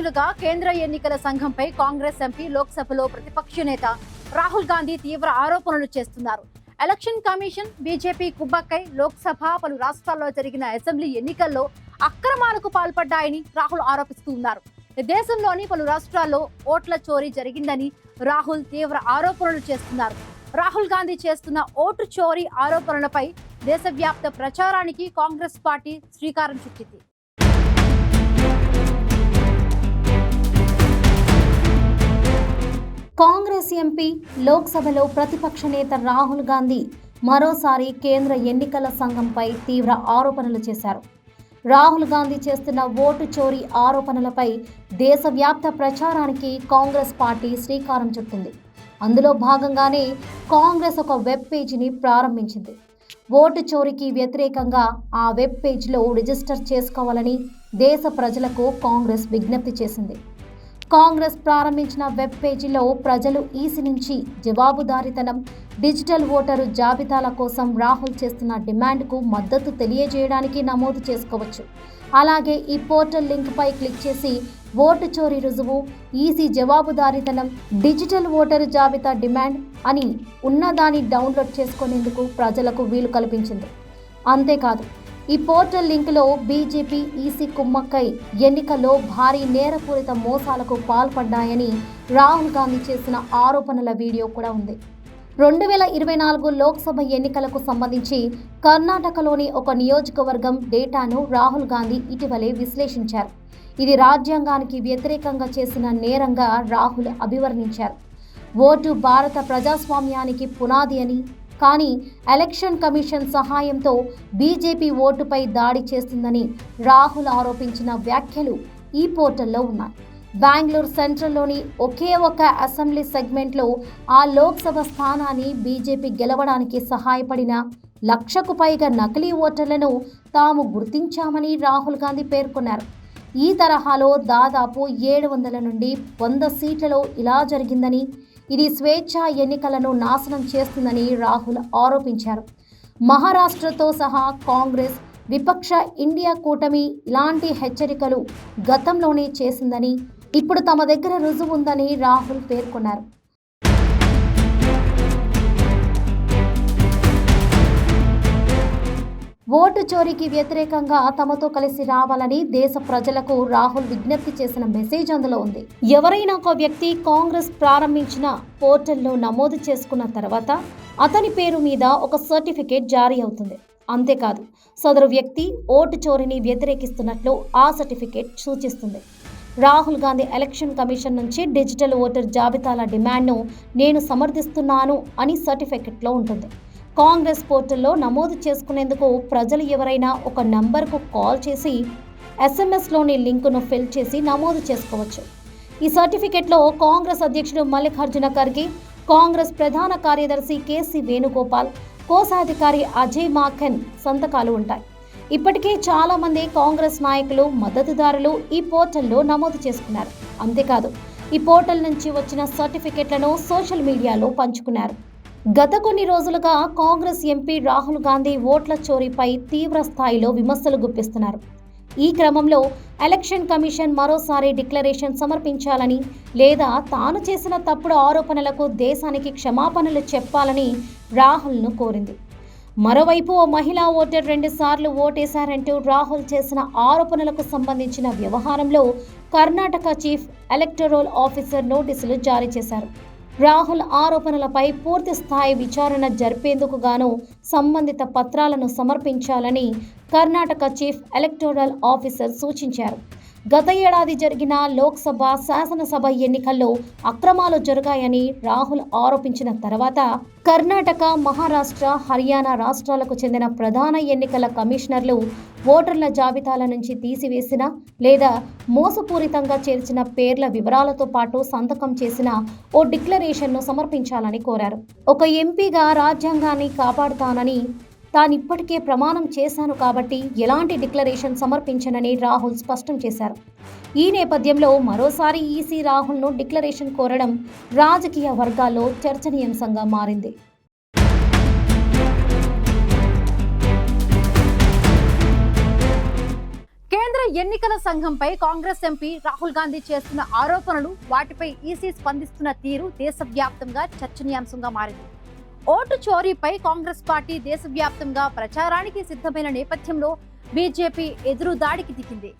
రోజులుగా కేంద్ర ఎన్నికల సంఘంపై కాంగ్రెస్ ఎంపీ లోక్సభలో ప్రతిపక్ష నేత రాహుల్ గాంధీ తీవ్ర ఆరోపణలు చేస్తున్నారు. ఎలక్షన్ కమిషన్, బీజేపీ కుబ్బక్కై లోక్సభ, పలు రాష్ట్రాల్లో జరిగిన అసెంబ్లీ ఎన్నికల్లో అక్రమాలకు పాల్పడ్డాయని రాహుల్ ఆరోపిస్తూ ఉన్నారు. దేశంలోని పలు రాష్ట్రాల్లో ఓట్ల చోరీ జరిగిందని రాహుల్ తీవ్ర ఆరోపణలు చేస్తున్నారు. రాహుల్ గాంధీ చేస్తున్న ఓటు చోరీ ఆరోపణలపై దేశవ్యాప్త ప్రచారానికి కాంగ్రెస్ పార్టీ శ్రీకారం చుట్టింది. కాంగ్రెస్ ఎంపీ, లోక్సభలో ప్రతిపక్ష నేత రాహుల్ గాంధీ మరోసారి కేంద్ర ఎన్నికల సంఘంపై తీవ్ర ఆరోపణలు చేశారు. రాహుల్ గాంధీ చేస్తున్న ఓటు చోరీ ఆరోపణలపై దేశవ్యాప్త ప్రచారానికి కాంగ్రెస్ పార్టీ శ్రీకారం చుట్టింది. అందులో భాగంగానే కాంగ్రెస్ ఒక వెబ్ పేజీని ప్రారంభించింది. ఓటు చోరీకి వ్యతిరేకంగా ఆ వెబ్ పేజ్లో రిజిస్టర్ చేసుకోవాలని దేశ ప్రజలకు కాంగ్రెస్ విజ్ఞప్తి చేసింది. కాంగ్రెస్ ప్రారంభించిన వెబ్ పేజీలో ప్రజలు ఈసీ నుంచి జవాబుదారీతనం, డిజిటల్ ఓటరు జాబితాల కోసం రాహుల్ చేస్తున్న డిమాండ్కు మద్దతు తెలియజేయడానికి నమోదు చేసుకోవచ్చు. అలాగే ఈ పోర్టల్ లింక్పై క్లిక్ చేసి ఓటు చోరీ రుజువు, ఈసీ జవాబుదారీతనం, డిజిటల్ ఓటరు జాబితా డిమాండ్ అని ఉన్నదాన్ని డౌన్లోడ్ చేసుకునేందుకు ప్రజలకు వీలు కల్పించింది. అంతేకాదు, ఈ పోర్టల్ లింకులో బీజేపీ, ఈసీ కుమ్మక్కై ఎన్నికల్లో భారీ నేరపూరిత మోసాలకు పాల్పడ్డాయని రాహుల్ గాంధీ చేసిన ఆరోపణల వీడియో కూడా ఉంది. 2024 లోక్సభ ఎన్నికలకు సంబంధించి కర్ణాటకలోని ఒక నియోజకవర్గం డేటాను రాహుల్ గాంధీ ఇటీవలే విశ్లేషించారు. ఇది రాజ్యాంగానికి వ్యతిరేకంగా చేసిన నేరంగా రాహుల్ అభివర్ణించారు. ఓటు భారత ప్రజాస్వామ్యానికి పునాది అని, కానీ ఎలక్షన్ కమిషన్ సహాయంతో బీజేపీ ఓటుపై దాడి చేస్తుందని రాహుల్ ఆరోపించిన వ్యాఖ్యలు ఈ పోర్టల్లో ఉన్నాయి. బెంగళూరు సెంట్రల్లోని ఒకే ఒక అసెంబ్లీ సెగ్మెంట్లో ఆ లోక్సభ స్థానాన్ని బీజేపీ గెలవడానికి సహాయపడిన 1,00,000కు పైగా నకిలీ ఓటర్లను తాము గుర్తించామని రాహుల్ గాంధీ పేర్కొన్నారు. ఈ తరహాలో దాదాపు 700 నుండి 100 సీట్లలో ఇలా జరిగిందని, ఇది స్వేచ్ఛా ఎన్నికలను నాశనం చేస్తుందని రాహుల్ ఆరోపించారు. మహారాష్ట్రతో సహా కాంగ్రెస్, విపక్ష ఇండియా కూటమి ఇలాంటి హెచ్చరికలు గతంలోనే చేసిందని, ఇప్పుడు తమ దగ్గర రుజువు ఉందని రాహుల్ పేర్కొన్నారు. ఓటు చోరీకి వ్యతిరేకంగా తమతో కలిసి రావాలని దేశ ప్రజలకు రాహుల్ విజ్ఞప్తి చేసిన మెసేజ్ అందులో ఉంది. ఎవరైనా ఒక వ్యక్తి కాంగ్రెస్ ప్రారంభించిన పోర్టల్లో నమోదు చేసుకున్న తర్వాత అతని పేరు మీద ఒక సర్టిఫికేట్ జారీ అవుతుంది. అంతేకాదు, సదరు వ్యక్తి ఓటు చోరీని వ్యతిరేకిస్తున్నట్లు ఆ సర్టిఫికేట్ సూచిస్తుంది. రాహుల్ గాంధీ ఎలక్షన్ కమిషన్ నుంచి డిజిటల్ ఓటర్ జాబితాల డిమాండ్ను నేను సమర్థిస్తున్నాను అని సర్టిఫికేట్లో ఉంటుంది. కాంగ్రెస్ పోర్టల్లో నమోదు చేసుకునేందుకు ప్రజలు ఎవరైనా ఒక నంబర్కు కాల్ చేసి ఎస్ఎంఎస్లోని లింకును ఫిల్ చేసి నమోదు చేసుకోవచ్చు. ఈ సర్టిఫికెట్లో కాంగ్రెస్ అధ్యక్షుడు మల్లికార్జున ఖర్గే, కాంగ్రెస్ ప్రధాన కార్యదర్శి కేసీ వేణుగోపాల్, కోశాధికారి అజయ్ మాకెన్ సంతకాలు ఉంటాయి. ఇప్పటికే చాలా మంది కాంగ్రెస్ నాయకులు, మద్దతుదారులు ఈ పోర్టల్లో నమోదు చేసుకున్నారు. అంతేకాదు, ఈ పోర్టల్ నుంచి వచ్చిన సర్టిఫికెట్లను సోషల్ మీడియాలో పంచుకున్నారు. గత కొన్ని రోజులుగా కాంగ్రెస్ ఎంపీ రాహుల్ గాంధీ ఓట్ల చోరీపై తీవ్ర స్థాయిలో విమర్శలు గుప్పిస్తున్నారు. ఈ క్రమంలో ఎలక్షన్ కమిషన్ మరోసారి డిక్లరేషన్ సమర్పించాలని, లేదా తాను చేసిన తప్పుడు ఆరోపణలకు దేశానికి క్షమాపణలు చెప్పాలని రాహుల్ను కోరింది. మరోవైపు ఓ మహిళా ఓటర్ 2 సార్లు ఓటేశారంటూ రాహుల్ చేసిన ఆరోపణలకు సంబంధించిన వ్యవహారంలో కర్ణాటక చీఫ్ ఎలక్టోరల్ ఆఫీసర్ నోటీసులు జారీ చేశారు. రాహుల్ ఆరోపణలపై పూర్తి స్థాయి విచారణ జరిపేందుకు గాను సంబంధిత పత్రాలను సమర్పించాలని కర్ణాటక చీఫ్ ఎలక్టోరల్ ఆఫీసర్ సూచించారు. గత ఏడాది జరిగిన లోక్సభ, శాసనసభ ఎన్నికల్లో అక్రమాలు జరిగాయని రాహుల్ ఆరోపించిన తర్వాత కర్ణాటక, మహారాష్ట్ర, హర్యానా రాష్ట్రాలకు చెందిన ప్రధాన ఎన్నికల కమిషనర్లు ఓటర్ల జాబితాల నుంచి తీసివేసిన లేదా మోసపూరితంగా చేర్చిన పేర్ల వివరాలతో పాటు సంతకం చేసిన ఓ డిక్లరేషన్ను సమర్పించాలని కోరారు. ఒక ఎంపీగా రాజ్యాంగాన్ని కాపాడుతానని తానిప్పటికే ప్రమాణం చేశాను కాబట్టి ఎలాంటి డిక్లరేషన్ సమర్పించనని రాహుల్ స్పష్టం చేశారు. ఈ నేపథ్యంలో మరోసారి ఈసీ రాహుల్ను డిక్లరేషన్ కోరడం రాజకీయ వర్గాల్లో చర్చనీయాంశంగా మారింది. కేంద్ర ఎన్నికల సంఘంపై కాంగ్రెస్ ఎంపీ రాహుల్ గాంధీ చేస్తున్న ఆరోపణలు, వాటిపై ఈసీ స్పందిస్తున్న తీరు దేశవ్యాప్తంగా చర్చనీయాంశంగా మారింది. ఓటు చోరీపై కాంగ్రెస్ పార్టీ దేశవ్యాప్తంగా ప్రచారానికి సిద్ధమైన నేపథ్యంలో బీజేపీ ఎదురుదాడికి దిగింది.